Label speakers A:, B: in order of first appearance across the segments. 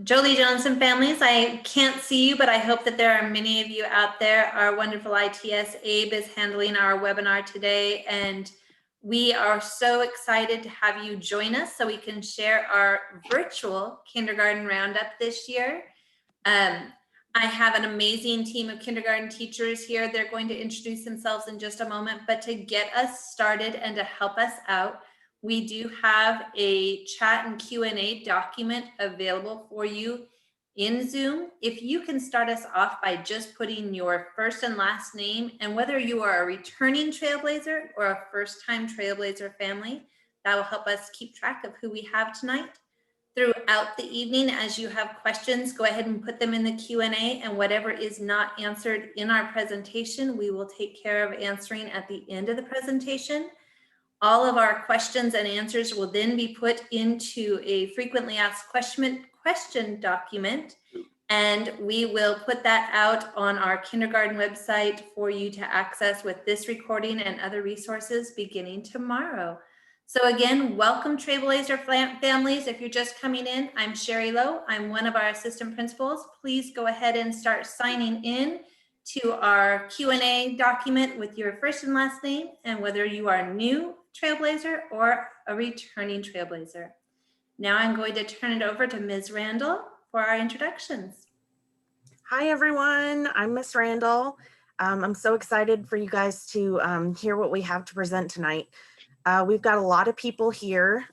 A: Jolie Johnson families, I can't see you, but I hope that there are many of you out there. Our wonderful ITS Abe is handling our webinar today, and we are so excited to have you join us so we can share our virtual kindergarten roundup this year. I have an amazing team of kindergarten teachers here. They're going to introduce themselves in just a moment, but to get us started and to help us out, we do have a chat and Q&A document available for you in Zoom. If you can start us off by just putting your first and last name and whether you are a returning Trailblazer or a first-time Trailblazer family, that will help us keep track of who we have tonight. Throughout the evening, as you have questions, go ahead and put them in the Q&A, and whatever is not answered in our presentation, we will take care of answering at the end of the presentation. All of our questions and answers will then be put into a frequently asked question document, and we will put that out on our kindergarten website for you to access with this recording and other resources beginning tomorrow. So again, welcome Trailblazer families. If you're just coming in, I'm Sherry Lowe. I'm one of our assistant principals. Please go ahead and start signing in to our Q&A document with your first and last name and whether you are new Trailblazer or a returning Trailblazer. Now I'm going to turn it over to Ms. Randall for our introductions.
B: Hi everyone, I'm Miss Randall. I'm so excited for you guys to hear what we have to present tonight. We've got a lot of people here.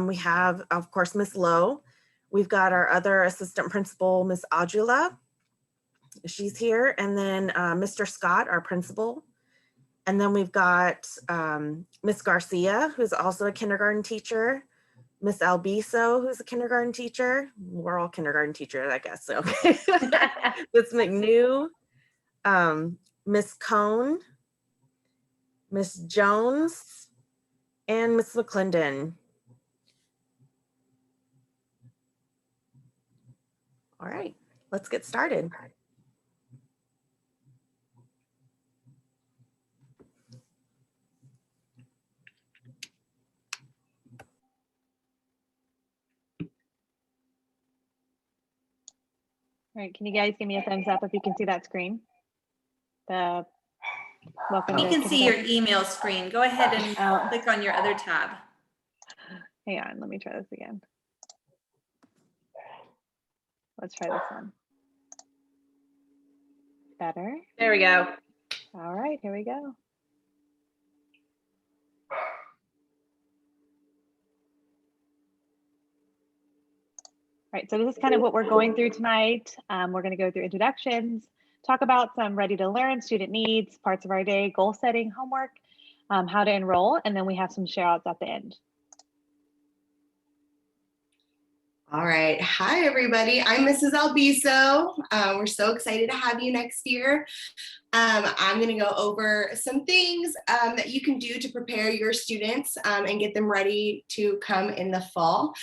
B: We have, of course, Miss Lowe. We've got our other assistant principal, Miss Ajula. She's here. And then Mr. Scott, our principal. And then we've got Miss Garcia, who's also a kindergarten teacher. Miss Albiso, who's a kindergarten teacher. We're all kindergarten teachers, I guess. So Miss McNew, Miss Cone, Miss Jones, and Miss McClendon. All right, let's get started.
C: All right, can you guys give me a thumbs up if you can see that screen? The welcome.
A: We can see your email screen. Go ahead and click on your other tab.
C: Hang on, let me try this again. Let's try this one. Better?
A: There we go.
C: All right, here we go. All right, so this is kind of what we're going through tonight. We're going to go through introductions, talk about some ready to learn, student needs, parts of our day, goal setting, homework, how to enroll, and then we have some share outs at the end.
D: All right. Hi, everybody. I'm Mrs. Albiso. We're so excited to have you next year. I'm going to go over some things that you can do to prepare your students and get them ready to come in the fall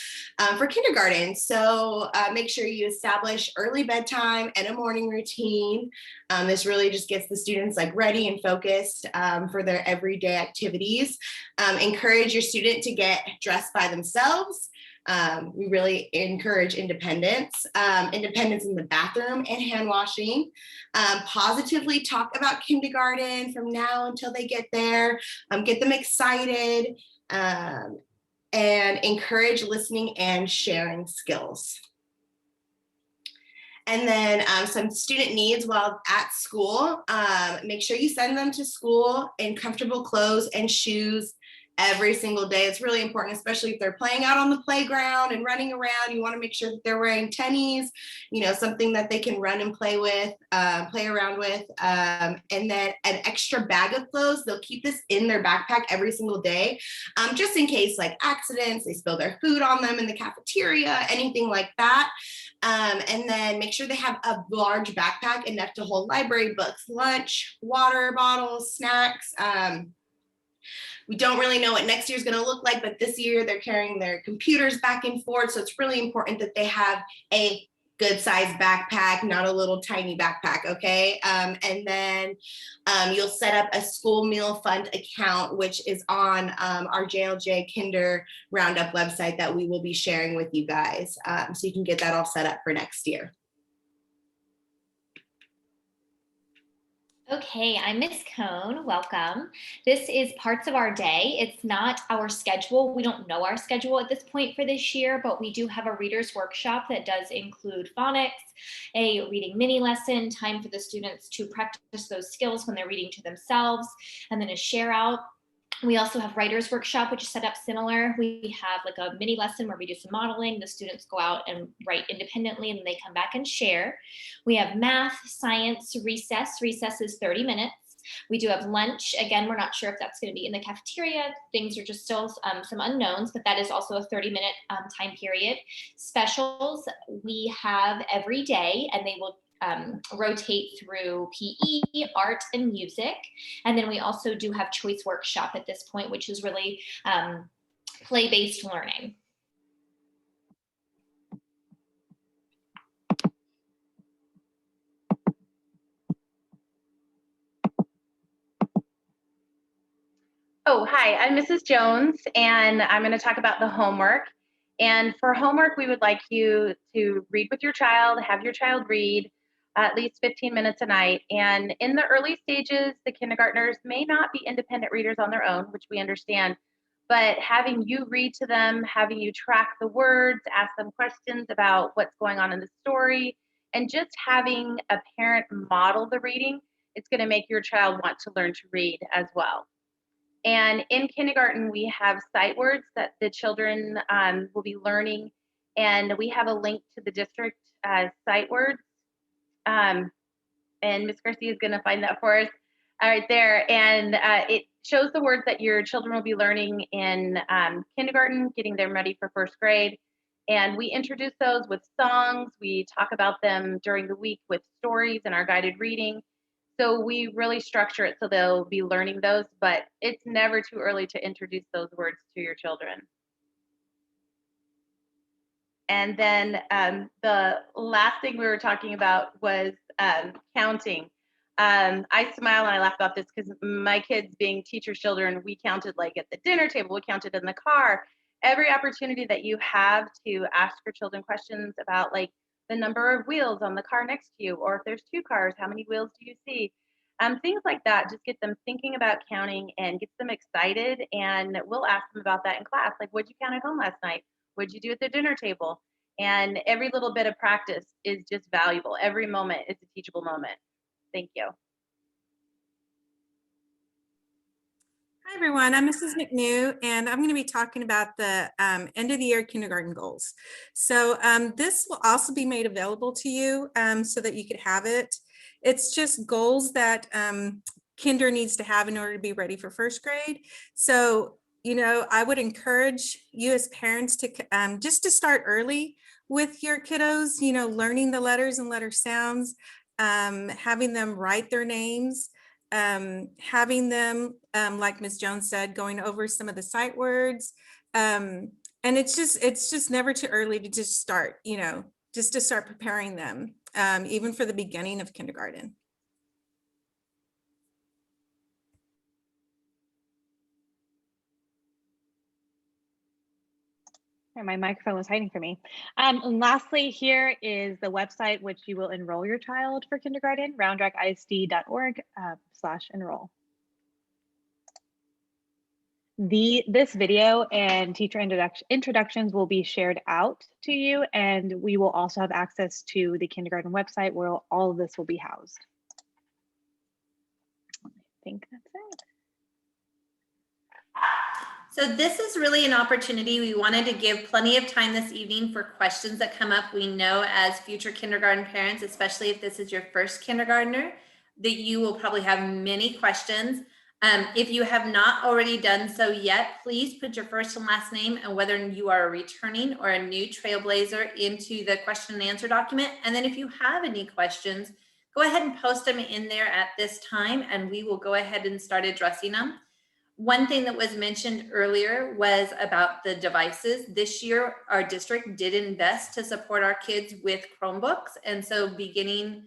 D: for kindergarten. So make sure you establish early bedtime and a morning routine. This really just gets the students like ready and focused for their everyday activities. Encourage your student to get dressed by themselves. We really encourage independence, independence in the bathroom and hand washing. Positively talk about kindergarten from now until they get there, get them excited, and encourage listening and sharing skills. And then some student needs while at school. Make sure you send them to school in comfortable clothes and shoes every single day. It's really important, especially if they're playing out on the playground and running around. You want to make sure that they're wearing tennies, you know, something that they can run and play with, play around with. And then an extra bag of clothes. They'll keep this in their backpack every single day, just in case like accidents, they spill their food on them in the cafeteria, anything like that. And then make sure they have a large backpack enough to hold library books, lunch, water bottles, snacks. We don't really know what next year is going to look like, but this year they're carrying their computers back and forth. So it's really important that they have a good size backpack, not a little tiny backpack, okay? And then you'll set up a school meal fund account, which is on our JLJ Kinder Roundup website that we will be sharing with you guys. So you can get that all set up for next year.
E: Okay, I'm Miss Cone. Welcome. This is parts of our day. It's not our schedule. We don't know our schedule at this point for this year, but we do have a reader's workshop that does include phonics, a reading mini lesson, time for the students to practice those skills when they're reading to themselves, and then a share out. We also have writer's workshop, which is set up similar. We have like a mini lesson where we do some modeling. The students go out and write independently and they come back and share. We have math, science, recess. Recess is 30 minutes. We do have lunch. Again, we're not sure if that's going to be in the cafeteria. Things are just still some unknowns, but that is also a 30-minute time period. Specials we have every day, and they will rotate through PE, art, and music. And then we also do have choice workshop at this point, which is really play-based learning.
B: Oh, hi, I'm Mrs. Jones, and I'm going to talk about the homework. And for homework, we would like you to read with your child, have your child read at least 15 minutes a night. And in the early stages, the kindergartners may not be independent readers on their own, which we understand, but having you read to them, having you track the words, ask them questions about what's going on in the story, and just having a parent model the reading, it's going to make your child want to learn to read as well. And in kindergarten, we have sight words that the children will be learning. And we have a link to the district sight words. And Ms. Garcia is going to find that for us right there. And it shows the words that your children will be learning in kindergarten, getting them ready for first grade. And we introduce those with songs. We talk about them during the week with stories and our guided reading. So we really structure it so they'll be learning those, but it's never too early to introduce those words to your children. And then the last thing we were talking about was counting. I smile and I laugh about this because my kids, being teachers' children, we counted like at the dinner table, we counted in the car. Every opportunity that you have to ask your children questions about like the number of wheels on the car next to you, or if there's two cars, how many wheels do you see? Things like that just get them thinking about counting and gets them excited. And we'll ask them about that in class. Like, what'd you count at home last night? What'd you do at the dinner table? And every little bit of practice is just valuable. Every moment is a teachable moment. Thank you.
F: Hi, everyone. I'm Mrs. McNew, and I'm going to be talking about the end of the year kindergarten goals. So this will also be made available to you so that you could have it. It's just goals that kinder needs to have in order to be ready for first grade. So, you know, I would encourage you as parents to just to start early with your kiddos, you know, learning the letters and letter sounds, having them write their names, having them, like Ms. Jones said, going over some of the sight words. And it's just never too early to just start, you know, just to start preparing them, even for the beginning of kindergarten.
C: My microphone was hiding from me. And lastly, here is the website which you will enroll your child for kindergarten, roundrockisd.org/enroll. This video and teacher introductions will be shared out to you, and we will also have access to the kindergarten website where all of this will be housed. I think that's it.
A: So this is really an opportunity. We wanted to give plenty of time this evening for questions that come up. We know as future kindergarten parents, especially if this is your first kindergartner, that you will probably have many questions. If you have not already done so yet, please put your first and last name and whether you are a returning or a new trailblazer into the question and answer document. And then if you have any questions, go ahead and post them in there at this time and we will go ahead and start addressing them. One thing that was mentioned earlier was about the devices. This year, our district did invest to support our kids with Chromebooks. And so beginning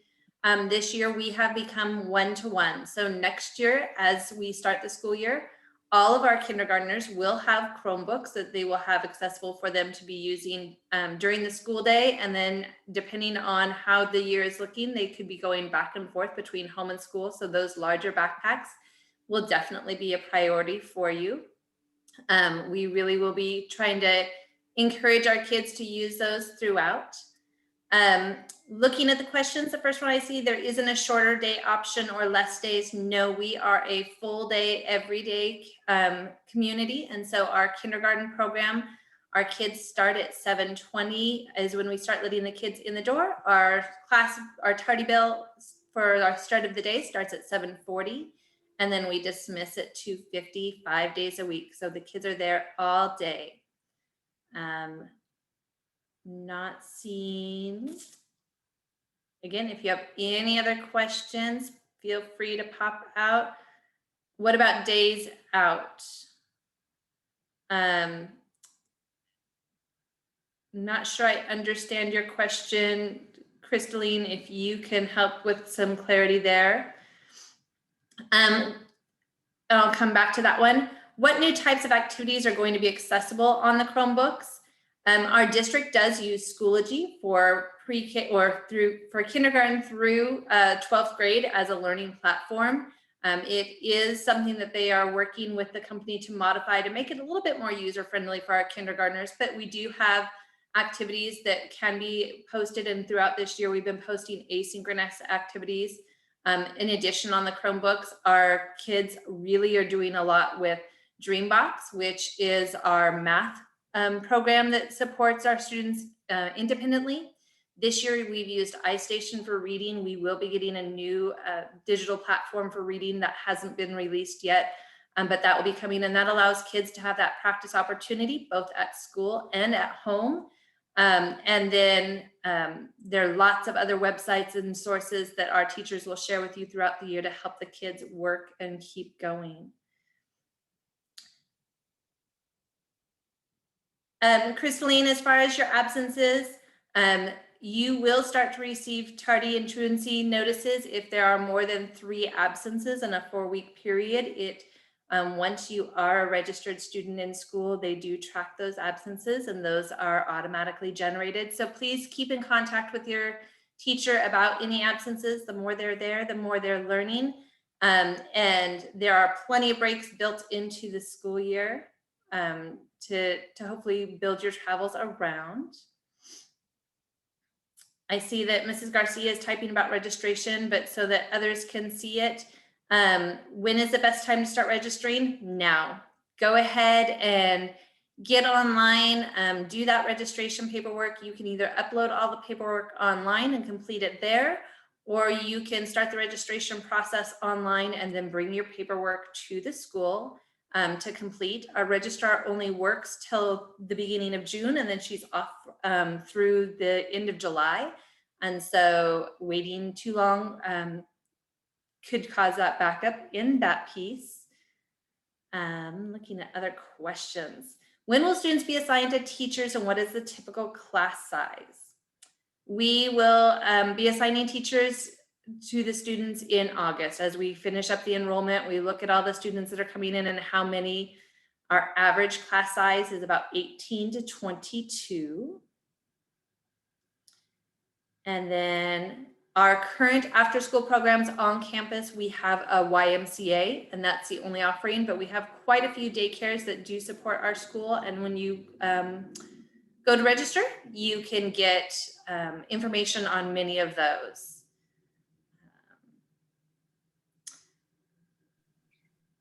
A: this year, we have become one-to-one. So next year, as we start the school year, all of our kindergartners will have Chromebooks that they will have accessible for them to be using during the school day. And then depending on how the year is looking, they could be going back and forth between home and school. So those larger backpacks will definitely be a priority for you. We really will be trying to encourage our kids to use those throughout. Looking at the questions, the first one I see, there isn't a shorter day option or less days. No, we are a full day, every day community. And so our kindergarten program, our kids start at 7:20 is when we start letting the kids in the door. Our tardy bell for our start of the day starts at 7:40. And then we dismiss at 2:50, 5 days a week. So the kids are there all day. Not seeing. Again, if you have any other questions, feel free to pop out. What about days out? Not sure I understand your question, Crystalline, if you can help with some clarity there. I'll come back to that one. What new types of activities are going to be accessible on the Chromebooks? Our district does use Schoology for pre-K or for kindergarten through 12th grade as a learning platform. It is something that they are working with the company to modify to make it a little bit more user-friendly for our kindergartners, but we do have activities that can be posted, and throughout this year we've been posting asynchronous activities. In addition, on the Chromebooks, our kids really are doing a lot with Dreambox, which is our math program that supports our students independently. This year, we've used iStation for reading. We will be getting a new digital platform for reading that hasn't been released yet, but that will be coming, and that allows kids to have that practice opportunity both at school and at home. And then there are lots of other websites and sources that our teachers will share with you throughout the year to help the kids work and keep going. Crystalline, as far as your absences, you will start to receive tardy and truancy notices if there are more than 3 absences in a 4-week period. Once you are a registered student in school, they do track those absences, and those are automatically generated. So please keep in contact with your teacher about any absences. The more they're there, the more they're learning. And there are plenty of breaks built into the school year to hopefully build your travels around. I see that Mrs. Garcia is typing about registration, but so that others can see it. When is the best time to start registering? Now. Go ahead and get online, do that registration paperwork. You can either upload all the paperwork online and complete it there, or you can start the registration process online and then bring your paperwork to the school to complete. Our registrar only works till the beginning of June, and then she's off through the end of July. And so waiting too long could cause that backup in that piece. Looking at other questions. When will students be assigned to teachers, and what is the typical class size? We will be assigning teachers to the students in August. As we finish up the enrollment, we look at all the students that are coming in and how many. Our average class size is about 18 to 22. And then our current after-school programs on campus, we have a YMCA, and that's the only offering, but we have quite a few daycares that do support our school. And when you go to register, you can get information on many of those.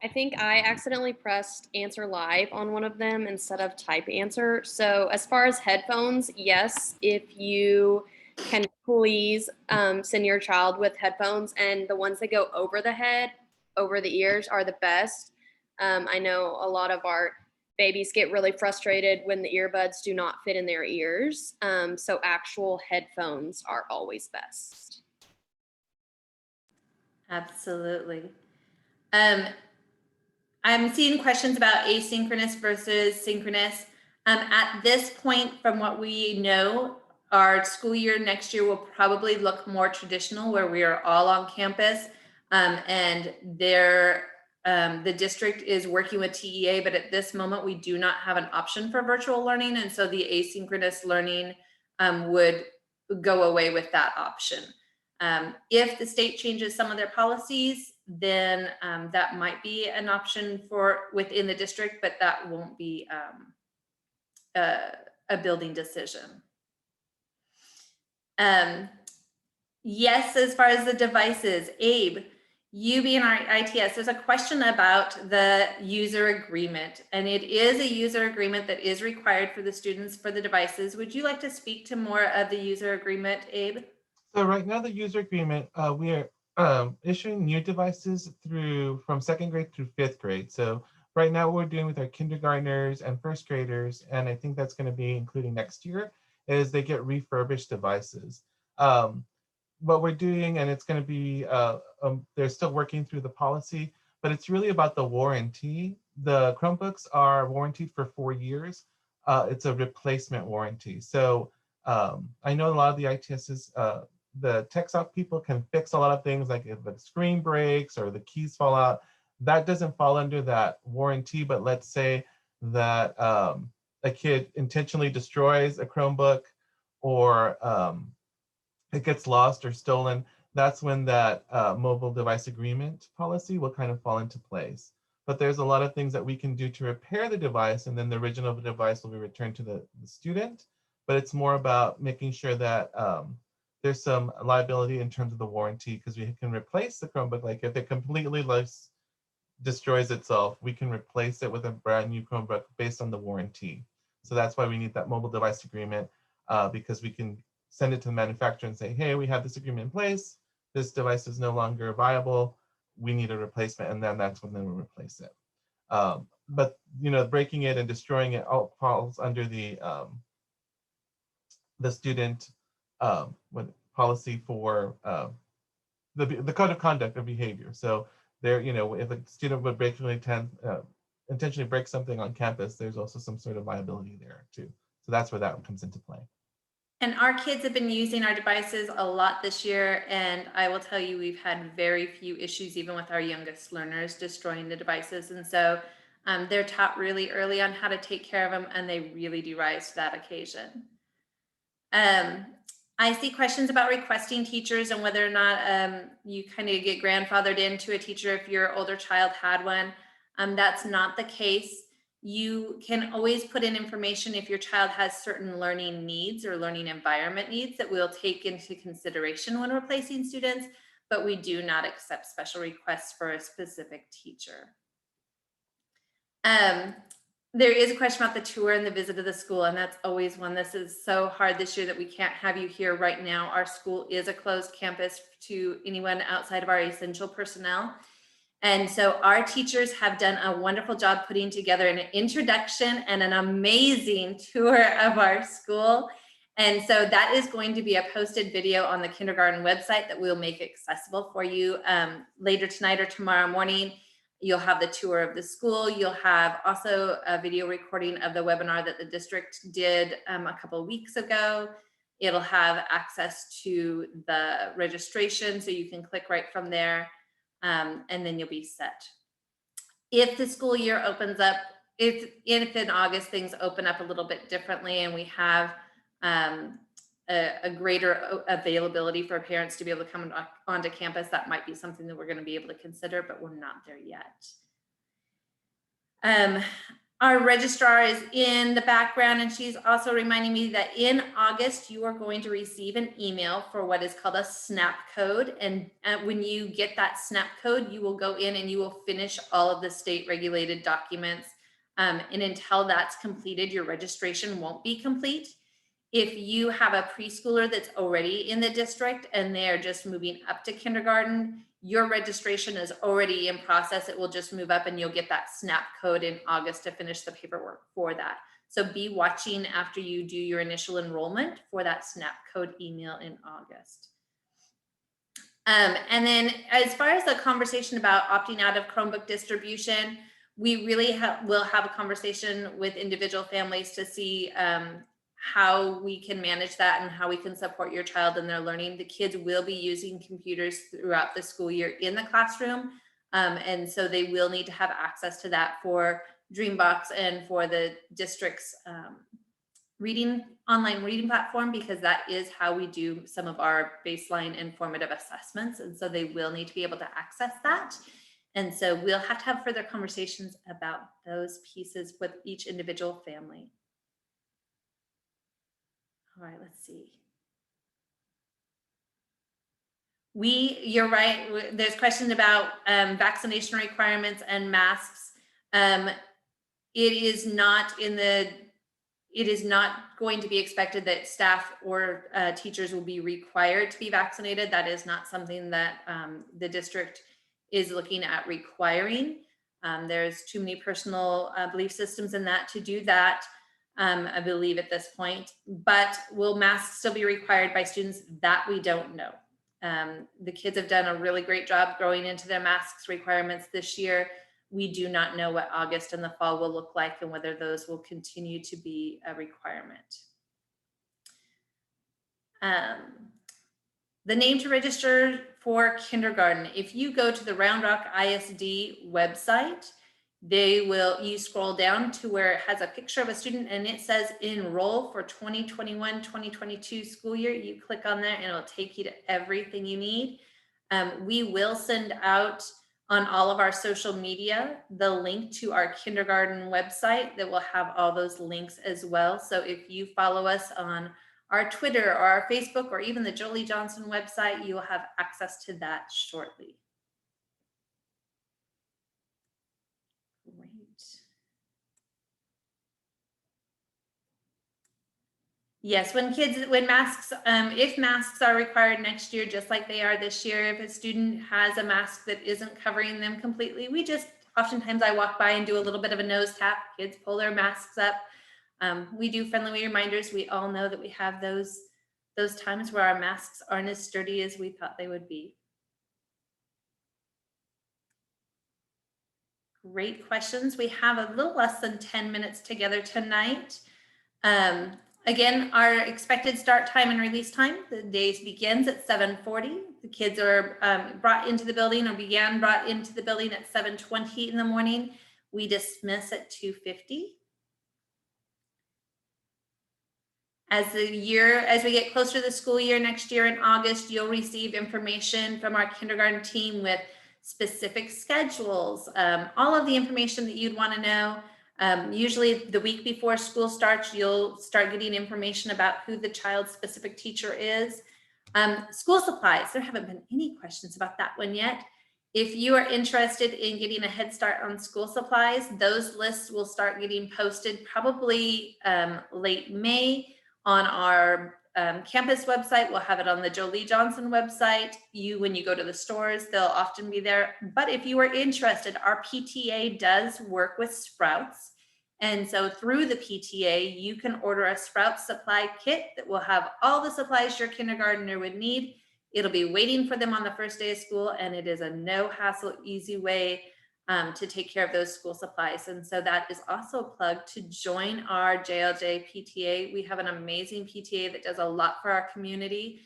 G: I think I accidentally pressed answer live on one of them instead of type answer. So as far as headphones, yes, if you can please send your child with headphones, and the ones that go over the head, over the ears are the best. I know a lot of our babies get really frustrated when the earbuds do not fit in their ears. So actual headphones are always best.
A: Absolutely. I'm seeing questions about asynchronous versus synchronous. At this point, from what we know, our school year next year will probably look more traditional, where we are all on campus, and the district is working with TEA, but at this moment we do not have an option for virtual learning, and so the asynchronous learning would go away with that option. If the state changes some of their policies, then that might be an option for within the district, but that won't be a building decision. Yes, as far as the devices, Abe, you being our ITS, there's a question about the user agreement, and it is a user agreement that is required for the students for the devices. Would you like to speak to more of the user agreement, Abe?
H: So right now, the user agreement, we are issuing new devices from 2nd grade through 5th grade. So right now, what we're doing with our kindergartners and 1st graders, and I think that's going to be including next year, is they get refurbished devices. What we're doing, and it's going to be, they're still working through the policy, but it's really about the warranty. The Chromebooks are warranted for 4 years. It's a replacement warranty. So I know a lot of the ITSs, the tech soft people can fix a lot of things, like if the screen breaks or the keys fall out. That doesn't fall under that warranty, but let's say that a kid intentionally destroys a Chromebook, or it gets lost or stolen. That's when that mobile device agreement policy will kind of fall into place. But there's a lot of things that we can do to repair the device, and then the original device will be returned to the student. But it's more about making sure that there's some liability in terms of the warranty, because we can replace the Chromebook. Like if it completely destroys itself, we can replace it with a brand new Chromebook based on the warranty. So that's why we need that mobile device agreement, because we can send it to the manufacturer and say, hey, we have this agreement in place. This device is no longer viable. We need a replacement, and then that's when they will replace it. But breaking it and destroying it all falls under the student policy for the code of conduct of behavior. So there, if a student would intentionally break something on campus, there's also some sort of liability there too. So that's where that comes into play.
A: And our kids have been using our devices a lot this year, and I will tell you, we've had very few issues, even with our youngest learners, destroying the devices. And so they're taught really early on how to take care of them, and they really do rise to that occasion. I see questions about requesting teachers and whether or not you kind of get grandfathered into a teacher if your older child had one. That's not the case. You can always put in information if your child has certain learning needs or learning environment needs that we'll take into consideration when we're placing students, but we do not accept special requests for a specific teacher. There is a question about the tour and the visit of the school, and that's always one. This is so hard this year that we can't have you here right now. Our school is a closed campus to anyone outside of our essential personnel. And so our teachers have done a wonderful job putting together an introduction and an amazing tour of our school. And so that is going to be a posted video on the kindergarten website that we'll make accessible for you later tonight or tomorrow morning. You'll have the tour of the school. You'll have also a video recording of the webinar that the district did a couple of weeks ago. It'll have access to the registration, so you can click right from there. And then you'll be set. If the school year opens up, if in August things open up a little bit differently and we have a greater availability for parents to be able to come onto campus, that might be something that we're going to be able to consider, but we're not there yet. Our registrar is in the background, and she's also reminding me that in August, you are going to receive an email for what is called a SNAP code. And when you get that SNAP code, you will go in and you will finish all of the state regulated documents. And until that's completed, your registration won't be complete. If you have a preschooler that's already in the district and they're just moving up to kindergarten, your registration is already in process. It will just move up and you'll get that SNAP code in August to finish the paperwork for that. So be watching after you do your initial enrollment for that SNAP code email in August. And then as far as the conversation about opting out of Chromebook distribution, we really will have a conversation with individual families to see how we can manage that and how we can support your child in their learning. The kids will be using computers throughout the school year in the classroom. And so they will need to have access to that for Dreambox and for the district's online reading platform, because that is how we do some of our baseline and formative assessments. And so they will need to be able to access that. And so we'll have to have further conversations about those pieces with each individual family. All right, let's see. You're right. There's questions about vaccination requirements and masks. It is not going to be expected that staff or teachers will be required to be vaccinated. That is not something that the district is looking at requiring. There's too many personal belief systems in that to do that, I believe at this point. But will masks still be required by students? That we don't know. The kids have done a really great job growing into their masks requirements this year. We do not know what August and the fall will look like and whether those will continue to be a requirement. The name to register for kindergarten. If you go to the Round Rock ISD website, you scroll down to where it has a picture of a student and it says enroll for 2021-2022 school year. You click on that and it'll take you to everything you need. We will send out on all of our social media the link to our kindergarten website that will have all those links as well. So if you follow us on our Twitter or our Facebook or even the Jolie Johnson website, you will have access to that shortly. Great. Yes, when masks, if masks are required next year, just like they are this year, if a student has a mask that isn't covering them completely, oftentimes I walk by and do a little bit of a nose tap, kids pull their masks up. We do friendly reminders. We all know that we have those times where our masks aren't as sturdy as we thought they would be. Great questions. We have a little less than 10 minutes together tonight. Again, our expected start time and release time, the day begins at 7:40. The kids are brought into the building or brought into the building at 7:20 in the morning. We dismiss at 2:50. As we get closer to the school year next year in August, you'll receive information from our kindergarten team with specific schedules, all of the information that you'd want to know. Usually the week before school starts, you'll start getting information about who the child's specific teacher is. School supplies, there haven't been any questions about that one yet. If you are interested in getting a head start on school supplies, those lists will start getting posted probably late May on our campus website. We'll have it on the Jolie Johnson website. When you go to the stores, they'll often be there. But if you are interested, our PTA does work with Sprouts. And so through the PTA, you can order a Sprouts supply kit that will have all the supplies your kindergartner would need. It'll be waiting for them on the first day of school, and it is a no hassle, easy way to take care of those school supplies. And so that is also a plug to join our JLJ PTA. We have an amazing PTA that does a lot for our community.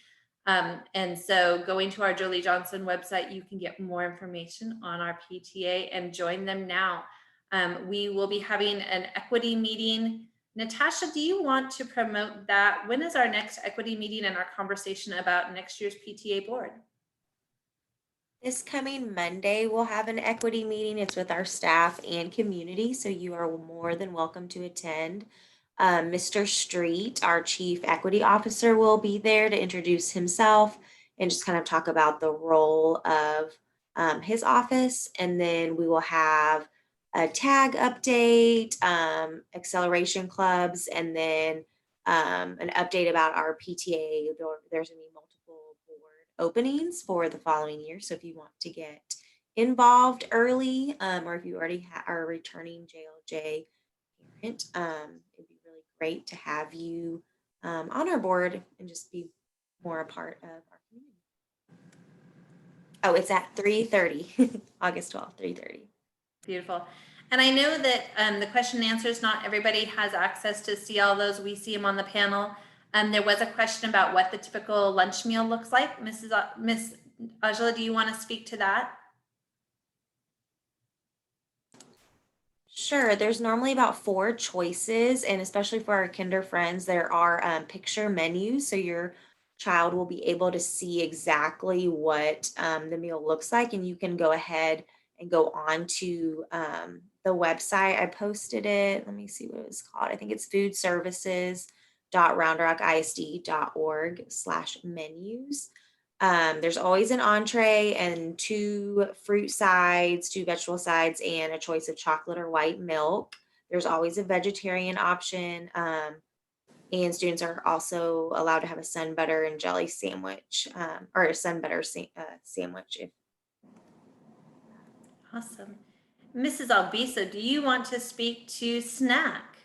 A: And so going to our Jolie Johnson website, you can get more information on our PTA and join them now. We will be having an equity meeting. Natasha, do you want to promote that? When is our next equity meeting and our conversation about next year's PTA board?
I: This coming Monday, we'll have an equity meeting. It's with our staff and community, so you are more than welcome to attend. Mr. Street, our Chief Equity Officer, will be there to introduce himself and just kind of talk about the role of his office. And then we will have a tag update, acceleration clubs, and then an update about our PTA. There's going to be multiple board openings for the following year. So if you want to get involved early, or if you already are a returning JLJ parent, it'd be really great to have you on our board and just be more a part of our community. Oh, it's at 3:30, August 12th, 3:30.
A: Beautiful. And I know that the question and answers, not everybody has access to see all those. We see them on the panel. There was a question about what the typical lunch meal looks like. Miss Ajala, do you want to speak to that?
I: Sure, there's normally about 4 choices, and especially for our kinder friends, there are picture menus, so your child will be able to see exactly what the meal looks like, and you can go ahead and go on to the website. I posted it. Let me see what it was called. I think it's foodservices.roundrockisd.org/menus. There's always an entree and 2 fruit sides, 2 vegetable sides, and a choice of chocolate or white milk. There's always a vegetarian option. And students are also allowed to have a sun butter and jelly sandwich, or a sun butter sandwich.
A: Awesome. Mrs. Albiso, do you want to speak to snack?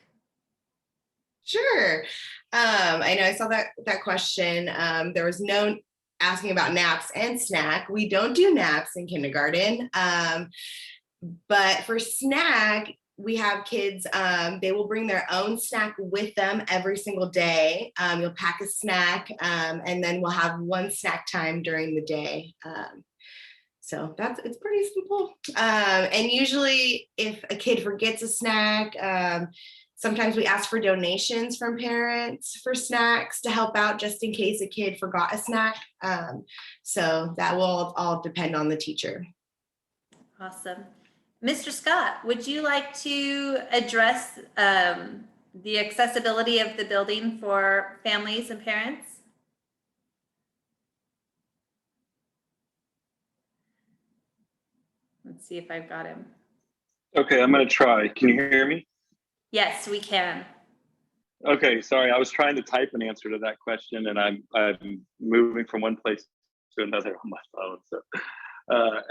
D: Sure. I know I saw that question. There was no asking about naps and snack. We don't do naps in kindergarten. But for snack, we have kids, they will bring their own snack with them every single day. You'll pack a snack, and then we'll have one snack time during the day. So it's pretty simple. And usually if a kid forgets a snack, sometimes we ask for donations from parents for snacks to help out just in case a kid forgot a snack. So that will all depend on the teacher.
A: Awesome. Mr. Scott, would you like to address the accessibility of the building for families and parents? Let's see if I've got him.
J: Okay, I'm going to try. Can you hear me?
A: Yes, we can.
J: Okay, sorry. I was trying to type an answer to that question, and I'm moving from one place to another on my phone. So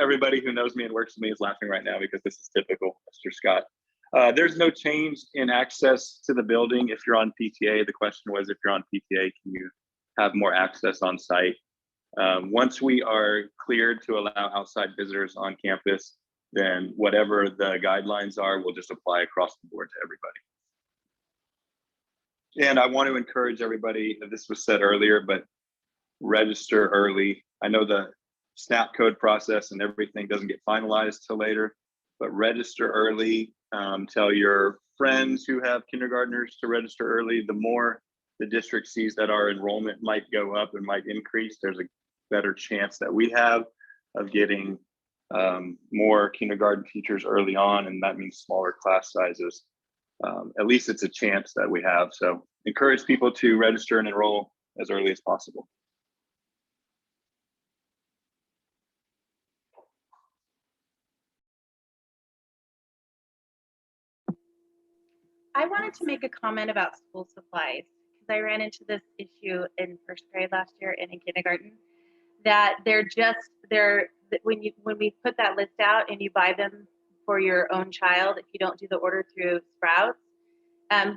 J: everybody who knows me and works with me is laughing right now because this is typical, Mr. Scott. There's no change in access to the building if you're on PTA. The question was, if you're on PTA, can you have more access on site? Once we are cleared to allow outside visitors on campus, then whatever the guidelines are will just apply across the board to everybody. And I want to encourage everybody, this was said earlier, but register early. I know the SNAP code process and everything doesn't get finalized till later, but register early. Tell your friends who have kindergartners to register early. The more the district sees that our enrollment might go up and might increase, there's a better chance that we have of getting more kindergarten teachers early on, and that means smaller class sizes. At least it's a chance that we have. So encourage people to register and enroll as early as possible.
K: I wanted to make a comment about school supplies because I ran into this issue in first grade last year and in kindergarten, that when we put that list out and you buy them for your own child, if you don't do the order through Sprouts,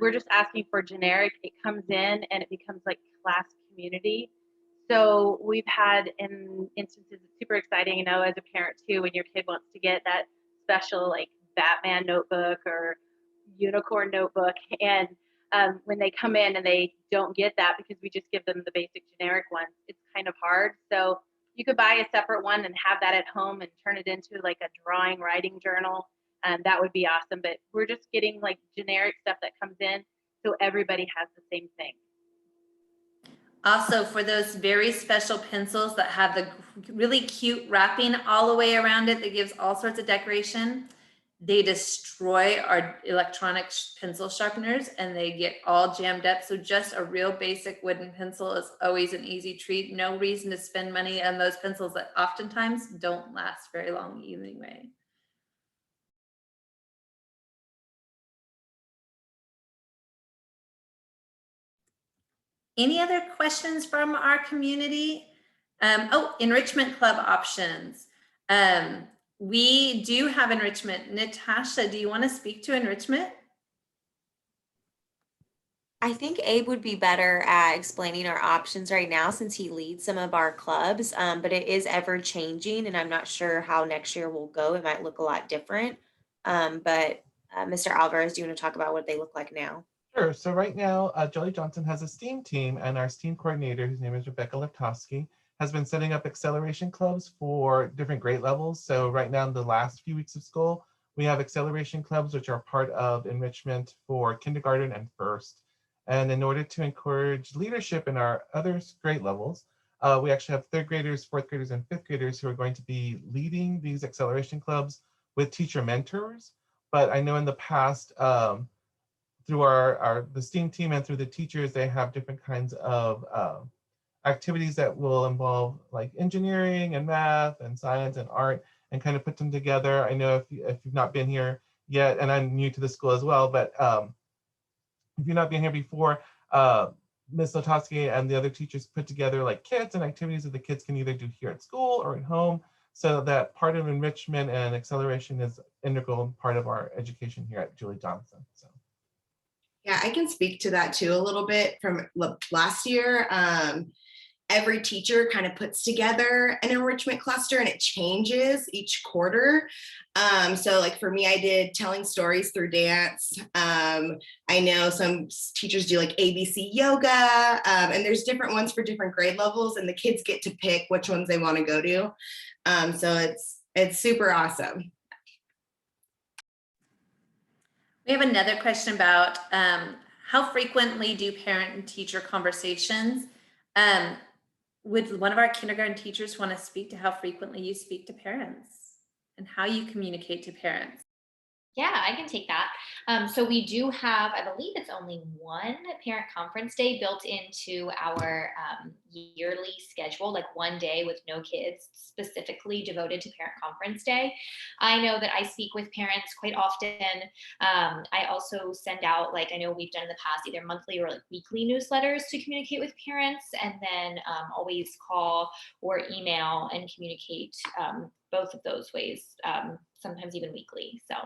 K: we're just asking for generic. It comes in and it becomes like class community. So we've had in instances, it's super exciting, as a parent too, when your kid wants to get that special like Batman notebook or unicorn notebook, and when they come in and they don't get that because we just give them the basic generic ones, it's kind of hard. So you could buy a separate one and have that at home and turn it into like a drawing writing journal, and that would be awesome. But we're just getting like generic stuff that comes in so everybody has the same thing.
A: Also, for those very special pencils that have the really cute wrapping all the way around it that gives all sorts of decoration, they destroy our electronic pencil sharpeners and they get all jammed up. So just a real basic wooden pencil is always an easy treat. No reason to spend money on those pencils that oftentimes don't last very long anyway. Any other questions from our community? Enrichment club options. We do have enrichment. Natasha, do you want to speak to enrichment?
I: I think Abe would be better at explaining our options right now since he leads some of our clubs, but it is ever changing and I'm not sure how next year will go. It might look a lot different. But Mr. Alvarez, do you want to talk about what they look like now?
H: Sure. So right now, Jolly Johnson has a STEAM team, and our STEAM coordinator, whose name is Rebecca Leptowski, has been setting up acceleration clubs for different grade levels. So right now, in the last few weeks of school, we have acceleration clubs, which are part of enrichment for kindergarten and first. And in order to encourage leadership in our other grade levels, we actually have third graders, fourth graders, and fifth graders who are going to be leading these acceleration clubs with teacher mentors. But I know in the past, through the STEAM team and through the teachers, they have different kinds of activities that will involve like engineering and math and science and art, and kind of put them together. I know if you've not been here yet, and I'm new to the school as well, but if you've not been here before, Ms. Lotowski and the other teachers put together like kits and activities that the kids can either do here at school or at home, so that part of enrichment and acceleration is integral part of our education here at Julie Johnson. So.
D: Yeah, I can speak to that too a little bit from last year. Every teacher kind of puts together an enrichment cluster, and it changes each quarter. So like for me, I did telling stories through dance. I know some teachers do like ABC yoga, and there's different ones for different grade levels, and the kids get to pick which ones they want to go to. So it's super awesome.
A: We have another question about how frequently do parent and teacher conversations? Would one of our kindergarten teachers want to speak to how frequently you speak to parents and how you communicate to parents?
E: Yeah, I can take that. So we do have, I believe it's only one parent conference day built into our yearly schedule, like one day with no kids specifically devoted to parent conference day. I know that I speak with parents quite often. I also send out, like I know we've done in the past, either monthly or like weekly newsletters to communicate with parents, and then always call or email and communicate both of those ways, sometimes even weekly. So.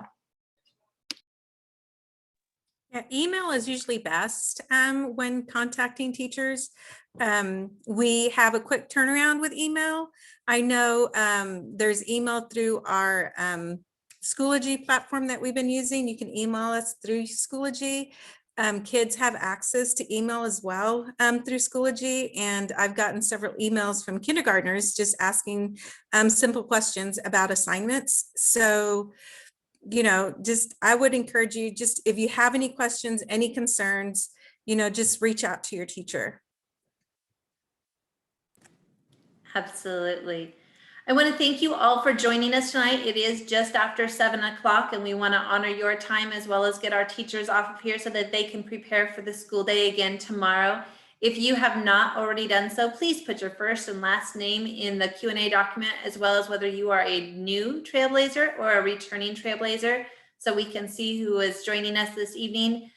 F: Yeah, email is usually best when contacting teachers. We have a quick turnaround with email. I know there's email through our Schoology platform that we've been using. You can email us through Schoology. Kids have access to email as well through Schoology, and I've gotten several emails from kindergartners just asking simple questions about assignments. So just I would encourage you, just if you have any questions, any concerns, just reach out to your teacher.
A: Absolutely. I want to thank you all for joining us tonight. It is just after 7 o'clock, and we want to honor your time as well as get our teachers off of here so that they can prepare for the school day again tomorrow. If you have not already done so, please put your first and last name in the Q&A document, as well as whether you are a new Trailblazer or a returning Trailblazer, so we can see who is joining us this evening.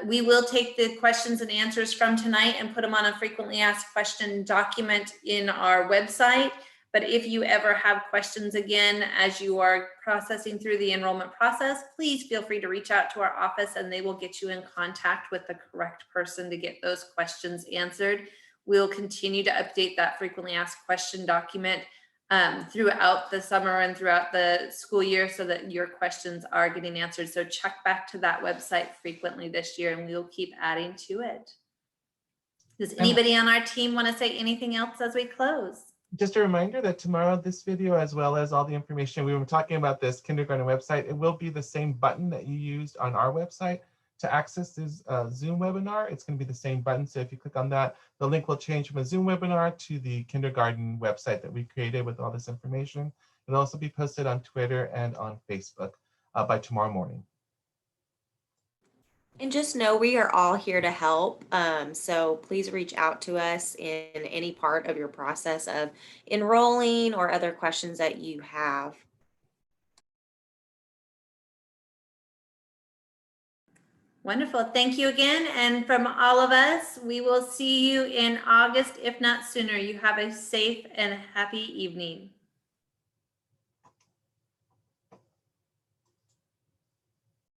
A: We will take the questions and answers from tonight and put them on a frequently asked question document in our website. But if you ever have questions again as you are processing through the enrollment process, please feel free to reach out to our office and they will get you in contact with the correct person to get those questions answered. We'll continue to update that frequently asked question document throughout the summer and throughout the school year so that your questions are getting answered. So check back to that website frequently this year and we'll keep adding to it. Does anybody on our team want to say anything else as we close?
H: Just a reminder that tomorrow, this video, as well as all the information we were talking about this kindergarten website, it will be the same button that you used on our website to access this Zoom webinar. It's going to be the same button. So if you click on that, the link will change from a Zoom webinar to the kindergarten website that we created with all this information. It'll also be posted on Twitter and on Facebook by tomorrow morning.
I: And just know we are all here to help. So please reach out to us in any part of your process of enrolling or other questions that you have.
A: Wonderful. Thank you again. And from all of us, we will see you in August, if not sooner. You have a safe and happy evening.